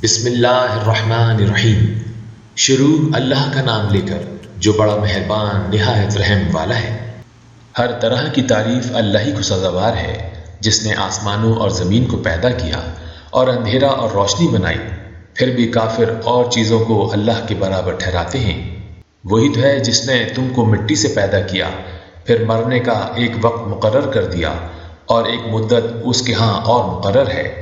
بسم اللہ الرحمن الرحیم۔ شروع اللہ کا نام لے کر جو بڑا مہربان نہایت رحم والا ہے۔ ہر طرح کی تعریف اللہ ہی کو سزاوار ہے، جس نے آسمانوں اور زمین کو پیدا کیا اور اندھیرا اور روشنی بنائی، پھر بھی کافر اور چیزوں کو اللہ کے برابر ٹھہراتے ہیں۔ وہی تو ہے جس نے تم کو مٹی سے پیدا کیا، پھر مرنے کا ایک وقت مقرر کر دیا اور ایک مدت اس کے ہاں اور مقرر ہے،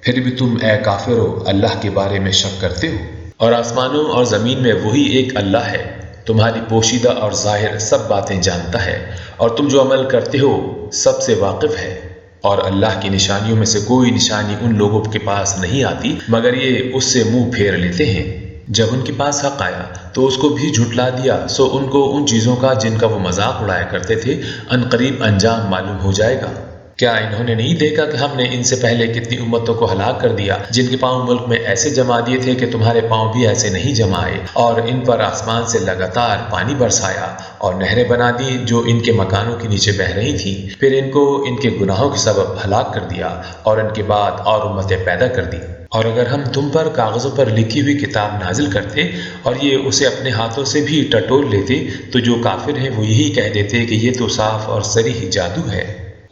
پھر بھی تم اے کافرو اللہ کے بارے میں شک کرتے ہو۔ اور آسمانوں اور زمین میں وہی ایک اللہ ہے، تمہاری پوشیدہ اور ظاہر سب باتیں جانتا ہے، اور تم جو عمل کرتے ہو سب سے واقف ہے۔ اور اللہ کی نشانیوں میں سے کوئی نشانی ان لوگوں کے پاس نہیں آتی مگر یہ اس سے منہ پھیر لیتے ہیں۔ جب ان کے پاس حق آیا تو اس کو بھی جھٹلا دیا، سو ان کو ان چیزوں کا جن کا وہ مذاق اڑایا کرتے تھے عنقریب انجام معلوم ہو جائے گا۔ کیا انہوں نے نہیں دیکھا کہ ہم نے ان سے پہلے کتنی امتوں کو ہلاک کر دیا جن کے پاؤں ملک میں ایسے جما دیے تھے کہ تمہارے پاؤں بھی ایسے نہیں جمائے، اور ان پر آسمان سے لگاتار پانی برسایا اور نہریں بنا دی جو ان کے مکانوں کے نیچے بہہ رہی تھیں، پھر ان کو ان کے گناہوں کے سبب ہلاک کر دیا اور ان کے بعد اور امتیں پیدا کر دی۔ اور اگر ہم تم پر کاغذوں پر لکھی ہوئی کتاب نازل کرتے اور یہ اسے اپنے ہاتھوں سے بھی ٹٹول لیتے تو جو کافر ہیں وہ یہی کہہ دیتے کہ یہ تو صاف اور صریح جادو ہے،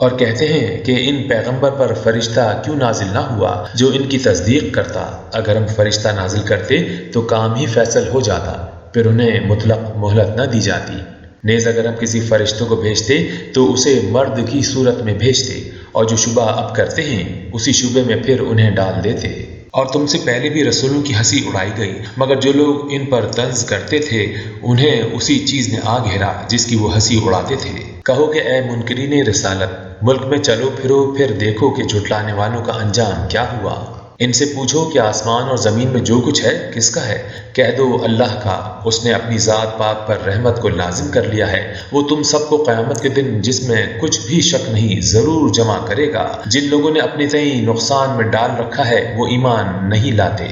اور کہتے ہیں کہ ان پیغمبر پر فرشتہ کیوں نازل نہ ہوا جو ان کی تصدیق کرتا۔ اگر ہم فرشتہ نازل کرتے تو کام ہی فیصل ہو جاتا، پھر انہیں مطلق مہلت نہ دی جاتی۔ نیز اگر ہم کسی فرشتوں کو بھیجتے تو اسے مرد کی صورت میں بھیجتے، اور جو شبہ اب کرتے ہیں اسی شبے میں پھر انہیں ڈال دیتے۔ اور تم سے پہلے بھی رسولوں کی ہنسی اڑائی گئی، مگر جو لوگ ان پر طنز کرتے تھے انہیں اسی چیز نے آ گھیرا جس کی وہ ہنسی اڑاتے تھے۔ کہو کہ اے منکرین رسالت، ملک میں چلو پھرو، پھر دیکھو کہ جھٹلانے والوں کا انجام کیا ہوا۔ ان سے پوچھو کہ آسمان اور زمین میں جو کچھ ہے کس کا ہے؟ کہہ دو اللہ کا، اس نے اپنی ذات پاک پر رحمت کو لازم کر لیا ہے۔ وہ تم سب کو قیامت کے دن جس میں کچھ بھی شک نہیں ضرور جمع کرے گا۔ جن لوگوں نے اپنے تئیں نقصان میں ڈال رکھا ہے وہ ایمان نہیں لاتے،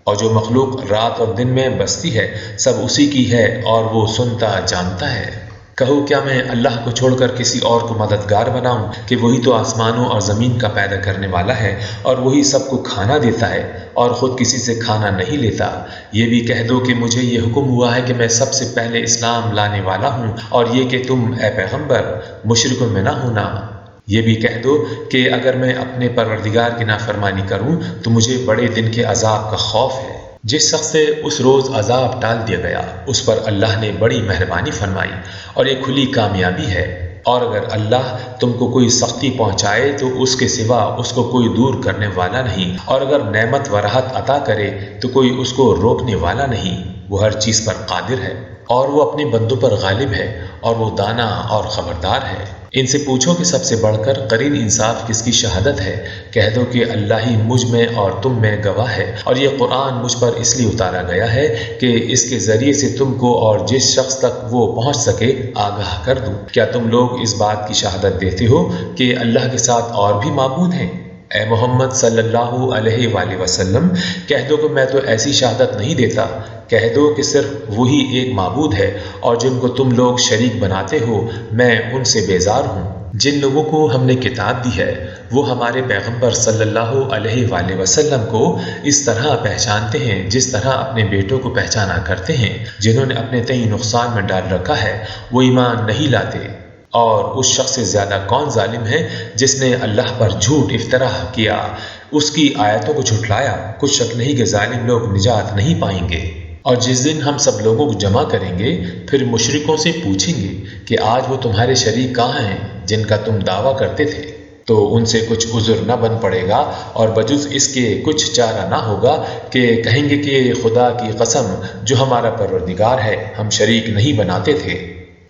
اور جو مخلوق رات اور دن میں بستی ہے سب اسی کی ہے اور وہ سنتا جانتا ہے۔ کہو کیا میں اللہ کو چھوڑ کر کسی اور کو مددگار بناؤں کہ وہی تو آسمانوں اور زمین کا پیدا کرنے والا ہے، اور وہی سب کو کھانا دیتا ہے اور خود کسی سے کھانا نہیں لیتا۔ یہ بھی کہہ دو کہ مجھے یہ حکم ہوا ہے کہ میں سب سے پہلے اسلام لانے والا ہوں، اور یہ کہ تم اے پیغمبر مشرکوں میں نہ ہونا۔ یہ بھی کہہ دو کہ اگر میں اپنے پروردگار کی نافرمانی کروں تو مجھے بڑے دن کے عذاب کا خوف ہے۔ جس شخص سے اس روز عذاب ٹال دیا گیا اس پر اللہ نے بڑی مہربانی فرمائی، اور یہ کھلی کامیابی ہے۔ اور اگر اللہ تم کو کوئی سختی پہنچائے تو اس کے سوا اس کو کوئی دور کرنے والا نہیں، اور اگر نعمت و راحت عطا کرے تو کوئی اس کو روکنے والا نہیں۔ وہ ہر چیز پر قادر ہے اور وہ اپنے بندوں پر غالب ہے، اور وہ دانا اور خبردار ہے۔ ان سے پوچھو کہ سب سے بڑھ کر قرین انصاف کس کی شہادت ہے؟ کہہ دو کہ اللہ ہی مجھ میں اور تم میں گواہ ہے، اور یہ قرآن مجھ پر اس لیے اتارا گیا ہے کہ اس کے ذریعے سے تم کو اور جس شخص تک وہ پہنچ سکے آگاہ کر دوں۔ کیا تم لوگ اس بات کی شہادت دیتے ہو کہ اللہ کے ساتھ اور بھی معبود ہیں؟ اے محمد صلی اللہ علیہ وآلہ وسلم، کہہ دو کہ میں تو ایسی شہادت نہیں دیتا۔ کہہ دو کہ صرف وہی ایک معبود ہے، اور جن کو تم لوگ شریک بناتے ہو میں ان سے بیزار ہوں۔ جن لوگوں کو ہم نے کتاب دی ہے وہ ہمارے پیغمبر صلی اللہ علیہ وآلہ وسلم کو اس طرح پہچانتے ہیں جس طرح اپنے بیٹوں کو پہچانا کرتے ہیں۔ جنہوں نے اپنے تئیں نقصان میں ڈال رکھا ہے وہ ایمان نہیں لاتے، اور اس شخص سے زیادہ کون ظالم ہے جس نے اللہ پر جھوٹ افتراء کیا، اس کی آیتوں کو جھٹلایا۔ کچھ شک نہیں کہ ظالم لوگ نجات نہیں پائیں گے۔ اور جس دن ہم سب لوگوں کو جمع کریں گے پھر مشرکوں سے پوچھیں گے کہ آج وہ تمہارے شریک کہاں ہیں جن کا تم دعویٰ کرتے تھے، تو ان سے کچھ عذر نہ بن پڑے گا، اور بجز اس کے کچھ چارہ نہ ہوگا کہ کہیں گے کہ خدا کی قسم جو ہمارا پروردگار ہے ہم شریک نہیں بناتے تھے۔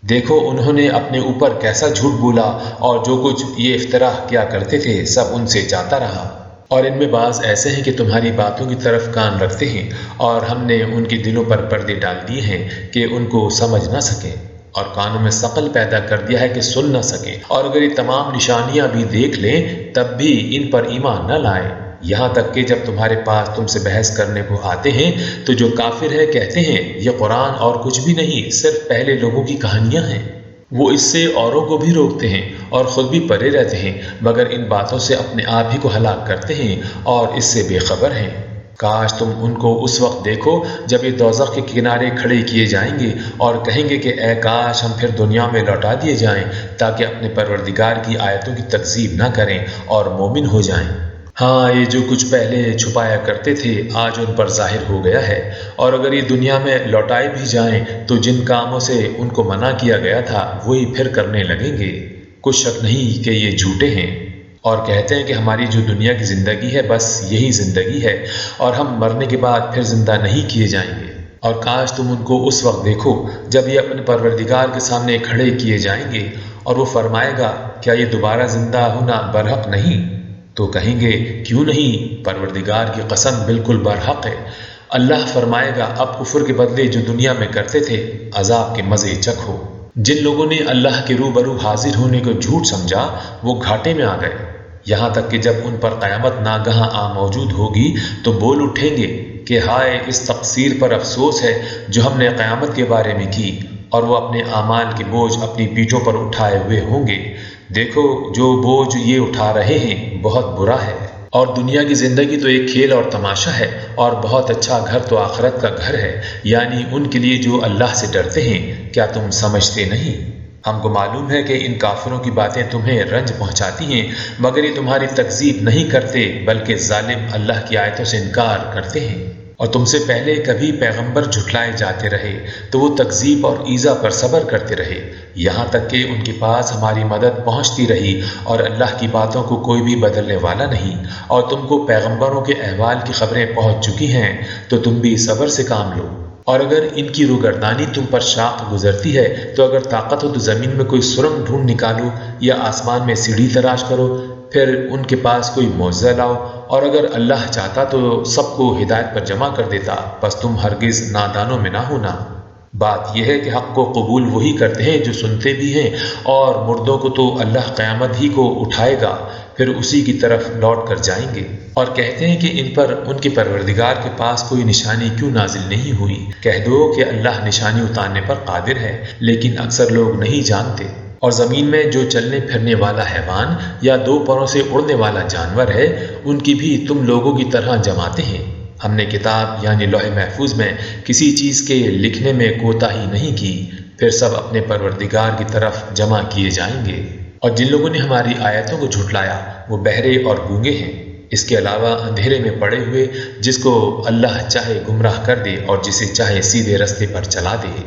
دیکھو انہوں نے اپنے اوپر کیسا جھوٹ بولا، اور جو کچھ یہ افتراء کیا کرتے تھے سب ان سے جاتا رہا۔ اور ان میں بعض ایسے ہیں کہ تمہاری باتوں کی طرف کان رکھتے ہیں، اور ہم نے ان کے دلوں پر پردے ڈال دیے ہیں کہ ان کو سمجھ نہ سکیں، اور کانوں میں ثقل پیدا کر دیا ہے کہ سن نہ سکیں، اور اگر یہ تمام نشانیاں بھی دیکھ لیں تب بھی ان پر ایمان نہ لائیں۔ یہاں تک کہ جب تمہارے پاس تم سے بحث کرنے کو آتے ہیں تو جو کافر ہے کہتے ہیں یہ قرآن اور کچھ بھی نہیں صرف پہلے لوگوں کی کہانیاں ہیں۔ وہ اس سے اوروں کو بھی روکتے ہیں اور خود بھی پرے رہتے ہیں، مگر ان باتوں سے اپنے آپ ہی کو ہلاک کرتے ہیں اور اس سے بے خبر ہیں۔ کاش تم ان کو اس وقت دیکھو جب یہ دوزخ کے کنارے کھڑے کیے جائیں گے اور کہیں گے کہ اے کاش ہم پھر دنیا میں لوٹا دیے جائیں تاکہ اپنے پروردگار کی آیتوں کی تکذیب نہ کریں اور مومن ہو جائیں۔ ہاں، یہ جو کچھ پہلے چھپایا کرتے تھے آج ان پر ظاہر ہو گیا ہے، اور اگر یہ دنیا میں لوٹائے بھی جائیں تو جن کاموں سے ان کو منع کیا گیا تھا وہی پھر کرنے لگیں گے۔ کچھ شک نہیں کہ یہ جھوٹے ہیں، اور کہتے ہیں کہ ہماری جو دنیا کی زندگی ہے بس یہی زندگی ہے اور ہم مرنے کے بعد پھر زندہ نہیں کیے جائیں گے۔ اور کاش تم ان کو اس وقت دیکھو جب یہ اپنے پروردگار کے سامنے کھڑے کیے جائیں گے اور وہ فرمائے گا کیا یہ دوبارہ زندہ ہونا برحق نہیں؟ تو کہیں گے کیوں نہیں، پروردگار کی قسم بالکل برحق ہے۔ اللہ فرمائے گا اب کفر کے بدلے جو دنیا میں کرتے تھے عذاب کے مزے چکھو۔ جن لوگوں نے اللہ کے روبرو حاضر ہونے کو جھوٹ سمجھا وہ گھاٹے میں آ گئے، یہاں تک کہ جب ان پر قیامت ناگہاں موجود ہوگی تو بول اٹھیں گے کہ ہائے اس تقصیر پر افسوس ہے جو ہم نے قیامت کے بارے میں کی، اور وہ اپنے اعمال کے بوجھ اپنی پیٹھوں پر اٹھائے ہوئے ہوں گے۔ دیکھو جو بوجھ یہ اٹھا رہے ہیں بہت برا ہے، اور دنیا کی زندگی تو ایک کھیل اور تماشا ہے، اور بہت اچھا گھر تو آخرت کا گھر ہے، یعنی ان کے لیے جو اللہ سے ڈرتے ہیں۔ کیا تم سمجھتے نہیں؟ ہم کو معلوم ہے کہ ان کافروں کی باتیں تمہیں رنج پہنچاتی ہیں، مگر یہ تمہاری تکذیب نہیں کرتے بلکہ ظالم اللہ کی آیتوں سے انکار کرتے ہیں۔ اور تم سے پہلے کبھی پیغمبر جھٹلائے جاتے رہے تو وہ تکذیب اور ایذا پر صبر کرتے رہے، یہاں تک کہ ان کے پاس ہماری مدد پہنچتی رہی، اور اللہ کی باتوں کو کوئی بھی بدلنے والا نہیں۔ اور تم کو پیغمبروں کے احوال کی خبریں پہنچ چکی ہیں تو تم بھی صبر سے کام لو۔ اور اگر ان کی روگردانی تم پر شاق گزرتی ہے تو اگر طاقت ہو تو زمین میں کوئی سرنگ ڈھونڈ نکالو یا آسمان میں سیڑھی تلاش کرو، پھر ان کے پاس کوئی معجزہ لاؤ، اور اگر اللہ چاہتا تو سب کو ہدایت پر جمع کر دیتا، بس تم ہرگز نادانوں میں نہ ہونا۔ بات یہ ہے کہ حق کو قبول وہی کرتے ہیں جو سنتے بھی ہیں، اور مردوں کو تو اللہ قیامت ہی کو اٹھائے گا، پھر اسی کی طرف لوٹ کر جائیں گے۔ اور کہتے ہیں کہ ان پر ان کے پروردگار کے پاس کوئی نشانی کیوں نازل نہیں ہوئی؟ کہہ دو کہ اللہ نشانی اتارنے پر قادر ہے، لیکن اکثر لوگ نہیں جانتے۔ اور زمین میں جو چلنے پھرنے والا حیوان یا دو پروں سے اڑنے والا جانور ہے ان کی بھی تم لوگوں کی طرح جماتے ہیں۔ ہم نے کتاب یعنی لوح محفوظ میں کسی چیز کے لکھنے میں کوتاہی نہیں کی، پھر سب اپنے پروردگار کی طرف جمع کیے جائیں گے۔ اور جن لوگوں نے ہماری آیتوں کو جھٹلایا وہ بہرے اور گونگے ہیں، اس کے علاوہ اندھیرے میں پڑے ہوئے، جس کو اللہ چاہے گمراہ کر دے اور جسے چاہے سیدھے رستے پر چلا دے۔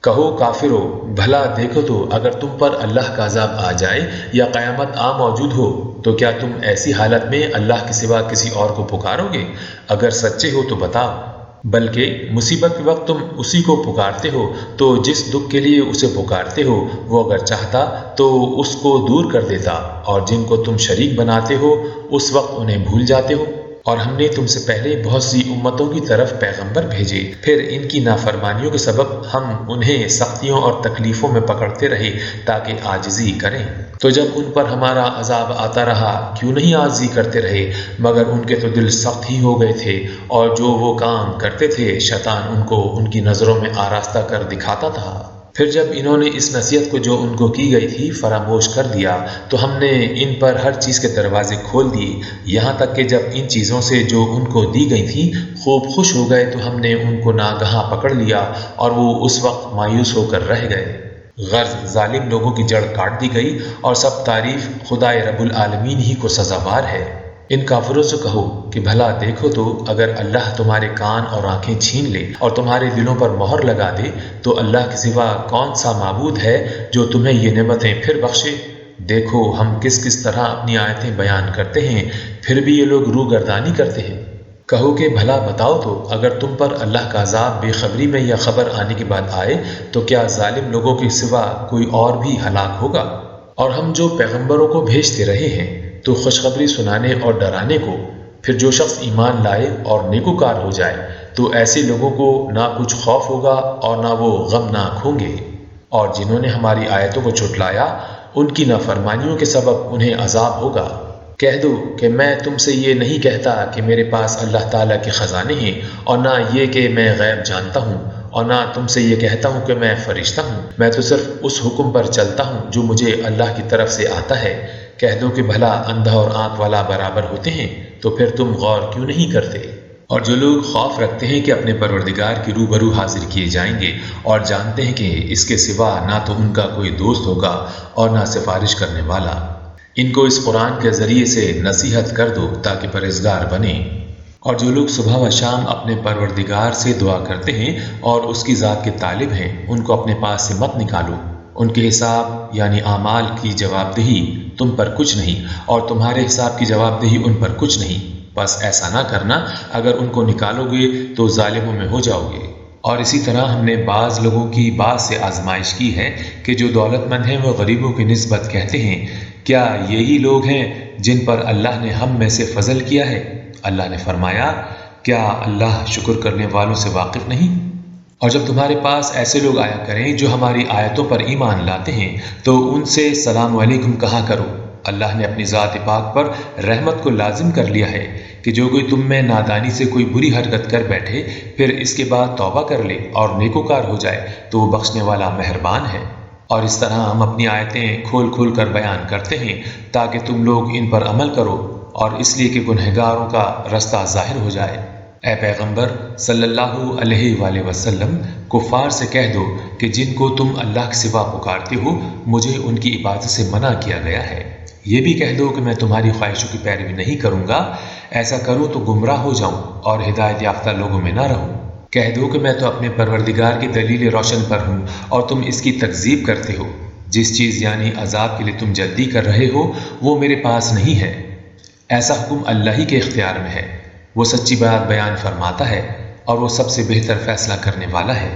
کہو کافرو، بھلا دیکھو تو اگر تم پر اللہ کا عذاب آ جائے یا قیامت موجود ہو تو کیا تم ایسی حالت میں اللہ کے سوا کسی اور کو پکارو گے؟ اگر سچے ہو تو بتاؤ۔ بلکہ مصیبت کے وقت تم اسی کو پکارتے ہو، تو جس دکھ کے لیے اسے پکارتے ہو وہ اگر چاہتا تو اس کو دور کر دیتا، اور جن کو تم شریک بناتے ہو اس وقت انہیں بھول جاتے ہو۔ اور ہم نے تم سے پہلے بہت سی امتوں کی طرف پیغمبر بھیجے، پھر ان کی نافرمانیوں کے سبب ہم انہیں سختیوں اور تکلیفوں میں پکڑتے رہے تاکہ عاجزی کریں۔ تو جب ان پر ہمارا عذاب آتا رہا کیوں نہیں عاجزی کرتے رہے؟ مگر ان کے تو دل سخت ہی ہو گئے تھے، اور جو وہ کام کرتے تھے شیطان ان کو ان کی نظروں میں آراستہ کر دکھاتا تھا۔ پھر جب انہوں نے اس نصیحت کو جو ان کو کی گئی تھی فراموش کر دیا تو ہم نے ان پر ہر چیز کے دروازے کھول دیے، یہاں تک کہ جب ان چیزوں سے جو ان کو دی گئی تھیں خوب خوش ہو گئے تو ہم نے ان کو ناگہاں پکڑ لیا اور وہ اس وقت مایوس ہو کر رہ گئے۔ غرض ظالم لوگوں کی جڑ کاٹ دی گئی، اور سب تعریف خدائے رب العالمین ہی کو سزاوار ہے۔ ان کافروں سے کہو کہ بھلا دیکھو تو اگر اللہ تمہارے کان اور آنکھیں چھین لے اور تمہارے دلوں پر مہر لگا دے تو اللہ کے سوا کون سا معبود ہے جو تمہیں یہ نعمتیں پھر بخشے؟ دیکھو ہم کس کس طرح اپنی آیتیں بیان کرتے ہیں، پھر بھی یہ لوگ روگردانی کرتے ہیں۔ کہو کہ بھلا بتاؤ تو اگر تم پر اللہ کا عذاب بے خبری میں یا خبر آنے کے بعد آئے تو کیا ظالم لوگوں کے سوا کوئی اور بھی ہلاک ہوگا؟ اور ہم جو پیغمبروں کو بھیجتے رہے ہیں تو خوشخبری سنانے اور ڈرانے کو، پھر جو شخص ایمان لائے اور نیکوکار ہو جائے تو ایسے لوگوں کو نہ کچھ خوف ہوگا اور نہ وہ غمناک ہوں گے۔ اور جنہوں نے ہماری آیتوں کو جھٹلایا ان کی نافرمانیوں کے سبب انہیں عذاب ہوگا۔ کہہ دو کہ میں تم سے یہ نہیں کہتا کہ میرے پاس اللہ تعالیٰ کے خزانے ہیں، اور نہ یہ کہ میں غیب جانتا ہوں، اور نہ تم سے یہ کہتا ہوں کہ میں فرشتہ ہوں، میں تو صرف اس حکم پر چلتا ہوں جو مجھے اللہ کی طرف سے آتا ہے۔ کہہ دو کہ بھلا اندھا اور آنکھ والا برابر ہوتے ہیں؟ تو پھر تم غور کیوں نہیں کرتے؟ اور جو لوگ خوف رکھتے ہیں کہ اپنے پروردگار کی روبرو حاضر کیے جائیں گے اور جانتے ہیں کہ اس کے سوا نہ تو ان کا کوئی دوست ہوگا اور نہ سفارش کرنے والا، ان کو اس قرآن کے ذریعے سے نصیحت کر دو تاکہ پرہیزگار بنیں۔ اور جو لوگ صبح و شام اپنے پروردگار سے دعا کرتے ہیں اور اس کی ذات کے طالب ہیں، ان کو اپنے پاس سے مت نکالو۔ ان کے حساب یعنی اعمال کی جواب دہی تم پر کچھ نہیں اور تمہارے حساب کی جواب دہی ان پر کچھ نہیں، بس ایسا نہ کرنا، اگر ان کو نکالو گے تو ظالموں میں ہو جاؤ گے۔ اور اسی طرح ہم نے بعض لوگوں کی بعض سے آزمائش کی ہے کہ جو دولت مند ہیں وہ غریبوں کی نسبت کہتے ہیں کیا یہی لوگ ہیں جن پر اللہ نے ہم میں سے فضل کیا ہے؟ اللہ نے فرمایا کیا اللہ شکر کرنے والوں سے واقف نہیں؟ اور جب تمہارے پاس ایسے لوگ آیا کریں جو ہماری آیتوں پر ایمان لاتے ہیں تو ان سے سلام علیکم کہا کرو۔ اللہ نے اپنی ذات پاک پر رحمت کو لازم کر لیا ہے کہ جو کوئی تم میں نادانی سے کوئی بری حرکت کر بیٹھے پھر اس کے بعد توبہ کر لے اور نیکوکار ہو جائے تو وہ بخشنے والا مہربان ہے۔ اور اس طرح ہم اپنی آیتیں کھول کھول کر بیان کرتے ہیں تاکہ تم لوگ ان پر عمل کرو اور اس لیے کہ گنہگاروں کا رستہ ظاہر ہو جائے۔ اے پیغمبر صلی اللہ علیہ وآلہ وسلم، کفار سے کہہ دو کہ جن کو تم اللہ کے سوا پکارتے ہو مجھے ان کی عبادت سے منع کیا گیا ہے۔ یہ بھی کہہ دو کہ میں تمہاری خواہشوں کی پیروی نہیں کروں گا، ایسا کروں تو گمراہ ہو جاؤں اور ہدایت یافتہ لوگوں میں نہ رہوں۔ کہہ دو کہ میں تو اپنے پروردگار کی دلیل روشن پر ہوں اور تم اس کی تکذیب کرتے ہو۔ جس چیز یعنی عذاب کے لیے تم جلدی کر رہے ہو وہ میرے پاس نہیں ہے، ایسا حکم اللہ ہی کے اختیار میں ہے۔ وہ سچی بات بیان فرماتا ہے اور وہ سب سے بہتر فیصلہ کرنے والا ہے۔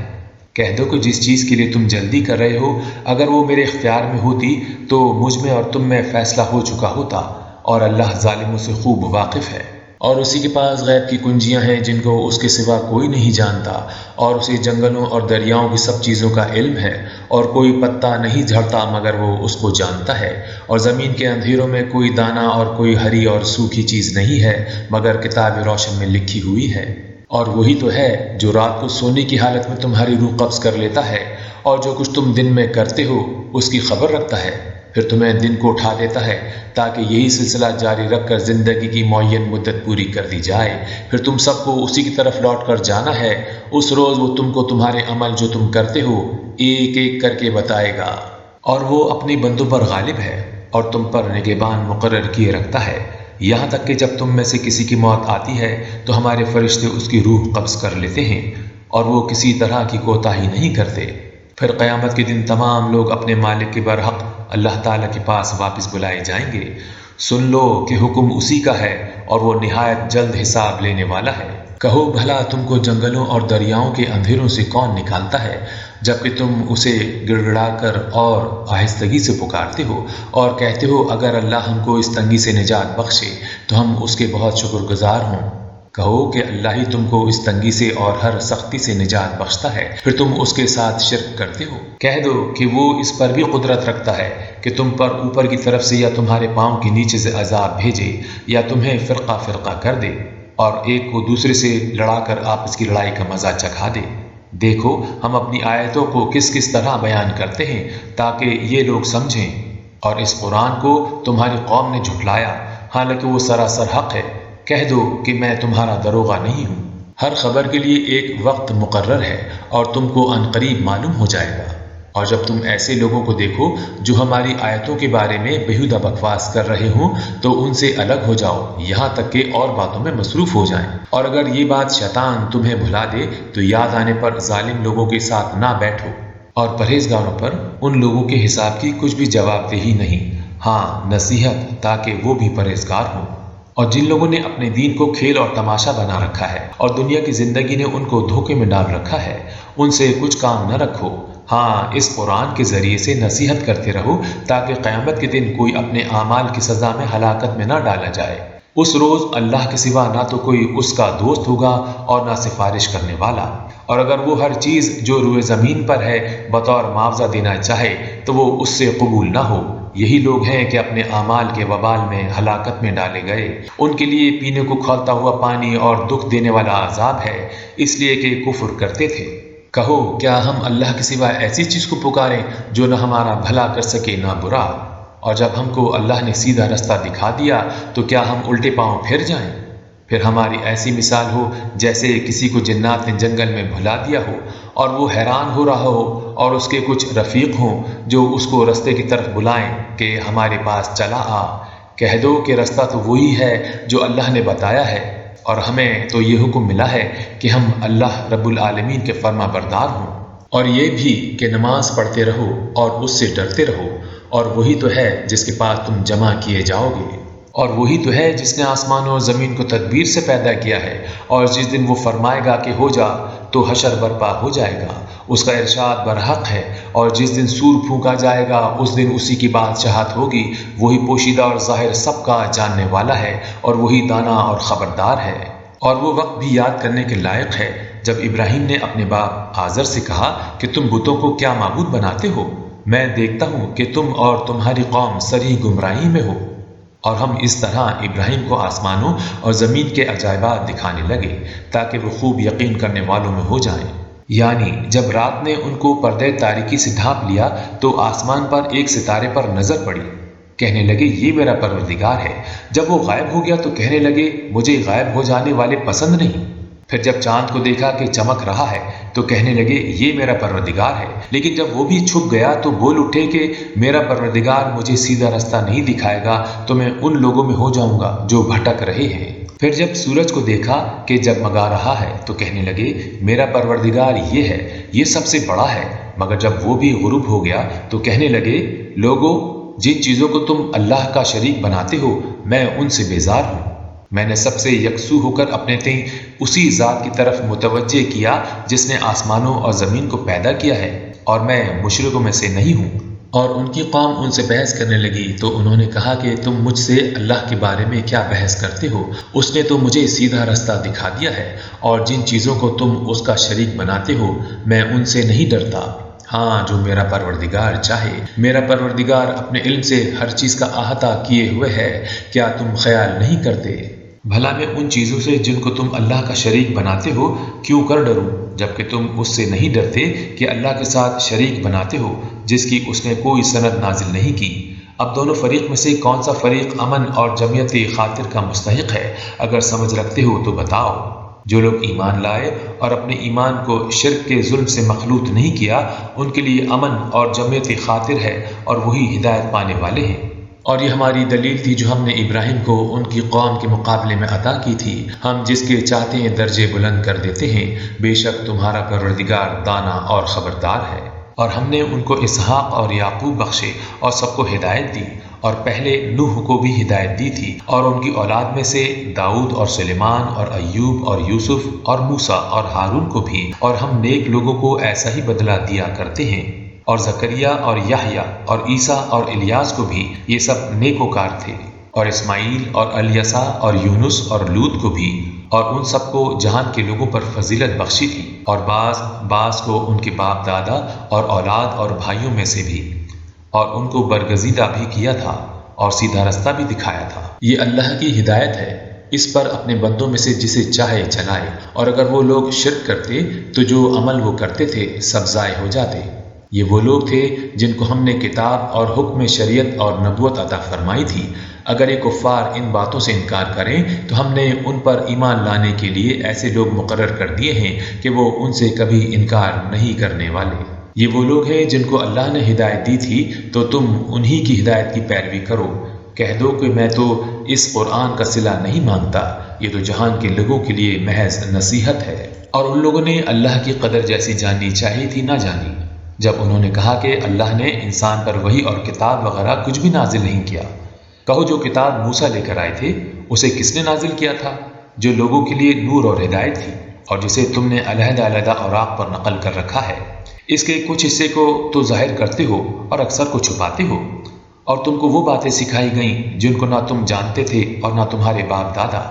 کہہ دو کہ جس چیز کے لیے تم جلدی کر رہے ہو اگر وہ میرے اختیار میں ہوتی تو مجھ میں اور تم میں فیصلہ ہو چکا ہوتا، اور اللہ ظالموں سے خوب واقف ہے۔ اور اسی کے پاس غیب کی کنجیاں ہیں جن کو اس کے سوا کوئی نہیں جانتا، اور اسے جنگلوں اور دریاؤں کی سب چیزوں کا علم ہے، اور کوئی پتا نہیں جھڑتا مگر وہ اس کو جانتا ہے، اور زمین کے اندھیروں میں کوئی دانہ اور کوئی ہری اور سوکھی چیز نہیں ہے مگر کتاب روشن میں لکھی ہوئی ہے۔ اور وہی تو ہے جو رات کو سونے کی حالت میں تمہاری روح قبض کر لیتا ہے اور جو کچھ تم دن میں کرتے ہو اس کی خبر رکھتا ہے، پھر تمہیں دن کو اٹھا دیتا ہے تاکہ یہی سلسلہ جاری رکھ کر زندگی کی معین مدت پوری کر دی جائے، پھر تم سب کو اسی کی طرف لوٹ کر جانا ہے۔ اس روز وہ تم کو تمہارے عمل جو تم کرتے ہو ایک ایک کر کے بتائے گا، اور وہ اپنی بندوں پر غالب ہے اور تم پر نگہبان مقرر کیے رکھتا ہے، یہاں تک کہ جب تم میں سے کسی کی موت آتی ہے تو ہمارے فرشتے اس کی روح قبض کر لیتے ہیں اور وہ کسی طرح کی کوتاہی نہیں کرتے۔ پھر قیامت کے دن تمام لوگ اپنے مالک کے برحق اللہ تعالیٰ کے پاس واپس بلائے جائیں گے۔ سن لو کہ حکم اسی کا ہے اور وہ نہایت جلد حساب لینے والا ہے۔ کہو بھلا تم کو جنگلوں اور دریاؤں کے اندھیروں سے کون نکالتا ہے جبکہ تم اسے گڑ گڑا کر اور آہستگی سے پکارتے ہو اور کہتے ہو اگر اللہ ہم کو اس تنگی سے نجات بخشے تو ہم اس کے بہت شکر گزار ہوں۔ کہو کہ اللہ ہی تم کو اس تنگی سے اور ہر سختی سے نجات بخشتا ہے، پھر تم اس کے ساتھ شرک کرتے ہو۔ کہہ دو کہ وہ اس پر بھی قدرت رکھتا ہے کہ تم پر اوپر کی طرف سے یا تمہارے پاؤں کے نیچے سے عذاب بھیجے یا تمہیں فرقہ فرقہ کر دے اور ایک کو دوسرے سے لڑا کر آپس کی لڑائی کا مزہ چکھا دے۔ دیکھو ہم اپنی آیتوں کو کس کس طرح بیان کرتے ہیں تاکہ یہ لوگ سمجھیں، اور اس قرآن کو تمہاری قوم نے جھٹلایا حالانکہ وہ سراسر حق ہے۔ کہہ دو کہ میں تمہارا دروغہ نہیں ہوں۔ ہر خبر کے لیے ایک وقت مقرر ہے اور تم کو عنقریب معلوم ہو جائے گا۔ اور جب تم ایسے لوگوں کو دیکھو جو ہماری آیتوں کے بارے میں بیہودہ بکواس کر رہے ہوں تو ان سے الگ ہو جاؤ یہاں تک کہ اور باتوں میں مصروف ہو جائیں، اور اگر یہ بات شیطان تمہیں بھلا دے تو یاد آنے پر ظالم لوگوں کے ساتھ نہ بیٹھو، اور پرہیزگاروں پر ان لوگوں کے حساب کی کچھ بھی جواب دہی نہیں، ہاں نصیحت تاکہ وہ بھی پرہیزگار ہوں۔ اور جن لوگوں نے اپنے دین کو کھیل اور تماشا بنا رکھا ہے اور دنیا کی زندگی نے ان کو دھوکے میں ڈال رکھا ہے، ان سے کچھ کام نہ رکھو، ہاں اس قرآن کے ذریعے سے نصیحت کرتے رہو تاکہ قیامت کے دن کوئی اپنے اعمال کی سزا میں ہلاکت میں نہ ڈالا جائے۔ اس روز اللہ کے سوا نہ تو کوئی اس کا دوست ہوگا اور نہ سفارش کرنے والا، اور اگر وہ ہر چیز جو روئے زمین پر ہے بطور معاوضہ دینا چاہے تو وہ اس سے قبول نہ ہو۔ یہی لوگ ہیں کہ اپنے اعمال کے وبال میں ہلاکت میں ڈالے گئے، ان کے لیے پینے کو کھولتا ہوا پانی اور دکھ دینے والا عذاب ہے، اس لیے کہ کفر کرتے تھے۔ کہو کیا ہم اللہ کے سوا ایسی چیز کو پکاریں جو نہ ہمارا بھلا کر سکے نہ برا، اور جب ہم کو اللہ نے سیدھا رستہ دکھا دیا تو کیا ہم الٹے پاؤں پھر جائیں؟ پھر ہماری ایسی مثال ہو جیسے کسی کو جنات نے جنگل میں بھلا دیا ہو اور وہ حیران ہو رہا ہو اور اس کے کچھ رفیق ہوں جو اس کو رستے کی طرف بلائیں کہ ہمارے پاس چلا آ۔ کہہ دو کہ رستہ تو وہی ہے جو اللہ نے بتایا ہے، اور ہمیں تو یہ حکم ملا ہے کہ ہم اللہ رب العالمین کے فرما بردار ہوں، اور یہ بھی کہ نماز پڑھتے رہو اور اس سے ڈرتے رہو، اور وہی تو ہے جس کے پاس تم جمع کیے جاؤ گے، اور وہی تو ہے جس نے آسمانوں اور زمین کو تدبیر سے پیدا کیا ہے، اور جس دن وہ فرمائے گا کہ ہو جا تو حشر برپا ہو جائے گا، اس کا ارشاد برحق ہے، اور جس دن سور پھونکا جائے گا اس دن اسی کی بادشاہت ہوگی، وہی پوشیدہ اور ظاہر سب کا جاننے والا ہے، اور وہی دانا اور خبردار ہے۔ اور وہ وقت بھی یاد کرنے کے لائق ہے جب ابراہیم نے اپنے باپ آزر سے کہا کہ تم بتوں کو کیا معبود بناتے ہو؟ میں دیکھتا ہوں کہ تم اور تمہاری قوم سری گمراہی میں ہو۔ اور ہم اس طرح ابراہیم کو آسمانوں اور زمین کے عجائبات دکھانے لگے تاکہ وہ خوب یقین کرنے والوں میں ہو جائیں۔ یعنی جب رات نے ان کو پردے تاریکی سے ڈھانپ لیا تو آسمان پر ایک ستارے پر نظر پڑی، کہنے لگے یہ میرا پروردگار ہے۔ جب وہ غائب ہو گیا تو کہنے لگے مجھے غائب ہو جانے والے پسند نہیں۔ پھر جب چاند کو دیکھا کہ چمک رہا ہے تو کہنے لگے یہ میرا پروردگار ہے، لیکن جب وہ بھی چھپ گیا تو بول اٹھے کہ میرا پروردگار مجھے سیدھا رستہ نہیں دکھائے گا تو میں ان لوگوں میں ہو جاؤں گا جو بھٹک رہے ہیں۔ پھر جب سورج کو دیکھا کہ جگمگا رہا ہے تو کہنے لگے میرا پروردگار یہ ہے، یہ سب سے بڑا ہے، مگر جب وہ بھی غروب ہو گیا تو کہنے لگے لوگو جن چیزوں کو تم اللہ کا شریک بناتے ہو میں ان سے بیزار ہوں۔ میں نے سب سے یکسو ہو کر اپنے تئیں اسی ذات کی طرف متوجہ کیا جس نے آسمانوں اور زمین کو پیدا کیا ہے، اور میں مشرکوں میں سے نہیں ہوں۔ اور ان کی قوم ان سے بحث کرنے لگی تو انہوں نے کہا کہ تم مجھ سے اللہ کے بارے میں کیا بحث کرتے ہو؟ اس نے تو مجھے سیدھا رستہ دکھا دیا ہے، اور جن چیزوں کو تم اس کا شریک بناتے ہو میں ان سے نہیں ڈرتا، ہاں جو میرا پروردگار چاہے۔ میرا پروردگار اپنے علم سے ہر چیز کا احاطہ کیے ہوئے ہے، کیا تم خیال نہیں کرتے؟ بھلا میں ان چیزوں سے جن کو تم اللہ کا شریک بناتے ہو کیوں کر ڈروں، جبکہ تم اس سے نہیں ڈرتے کہ اللہ کے ساتھ شریک بناتے ہو جس کی اس نے کوئی سند نازل نہیں کی۔ اب دونوں فریق میں سے کون سا فریق امن اور جمعیت خاطر کا مستحق ہے؟ اگر سمجھ رکھتے ہو تو بتاؤ۔ جو لوگ ایمان لائے اور اپنے ایمان کو شرک کے ظلم سے مخلوط نہیں کیا ان کے لیے امن اور جمعیت خاطر ہے، اور وہی ہدایت پانے والے ہیں۔ اور یہ ہماری دلیل تھی جو ہم نے ابراہیم کو ان کی قوم کے مقابلے میں عطا کی تھی، ہم جس کے چاہتے ہیں درجے بلند کر دیتے ہیں، بے شک تمہارا پروردگار دانا اور خبردار ہے۔ اور ہم نے ان کو اسحاق اور یعقوب بخشے اور سب کو ہدایت دی، اور پہلے نوح کو بھی ہدایت دی تھی، اور ان کی اولاد میں سے داؤد اور سلیمان اور ایوب اور یوسف اور موسیٰ اور ہارون کو بھی، اور ہم نیک لوگوں کو ایسا ہی بدلہ دیا کرتے ہیں، اور زکریا اور یحییٰ اور عیسیٰ اور الیاس کو بھی، یہ سب نیکوکار تھے، اور اسماعیل اور الیسع اور یونس اور لوط کو بھی، اور ان سب کو جہان کے لوگوں پر فضیلت بخشی تھی، اور بعض کو ان کے باپ دادا اور اولاد اور بھائیوں میں سے بھی، اور ان کو برگزیدہ بھی کیا تھا اور سیدھا رستہ بھی دکھایا تھا۔ یہ اللہ کی ہدایت ہے، اس پر اپنے بندوں میں سے جسے چاہے چلائے، اور اگر وہ لوگ شرک کرتے تو جو عمل وہ کرتے تھے سب ضائع ہو جاتے۔ یہ وہ لوگ تھے جن کو ہم نے کتاب اور حکم شریعت اور نبوت عطا فرمائی تھی، اگر یہ کفار ان باتوں سے انکار کریں تو ہم نے ان پر ایمان لانے کے لیے ایسے لوگ مقرر کر دیے ہیں کہ وہ ان سے کبھی انکار نہیں کرنے والے۔ یہ وہ لوگ ہیں جن کو اللہ نے ہدایت دی تھی تو تم انہی کی ہدایت کی پیروی کرو۔ کہہ دو کہ میں تو اس قرآن کا صلہ نہیں مانگتا، یہ تو جہان کے لوگوں کے لیے محض نصیحت ہے۔ اور ان لوگوں نے اللہ کی قدر جیسی جاننی چاہیے تھی نہ جانی، جب انہوں نے کہا کہ اللہ نے انسان پر وحی اور کتاب وغیرہ کچھ بھی نازل نہیں کیا۔ کہو جو کتاب موسیٰ لے کر آئے تھے اسے کس نے نازل کیا تھا؟ جو لوگوں کے لیے نور اور ہدایت تھی، اور جسے تم نے علیحدہ علیحدہ اوراق پر نقل کر رکھا ہے۔ اس کے کچھ حصے کو تو ظاہر کرتے ہو اور اکثر کو چھپاتے ہو، اور تم کو وہ باتیں سکھائی گئیں جن کو نہ تم جانتے تھے اور نہ تمہارے باپ دادا۔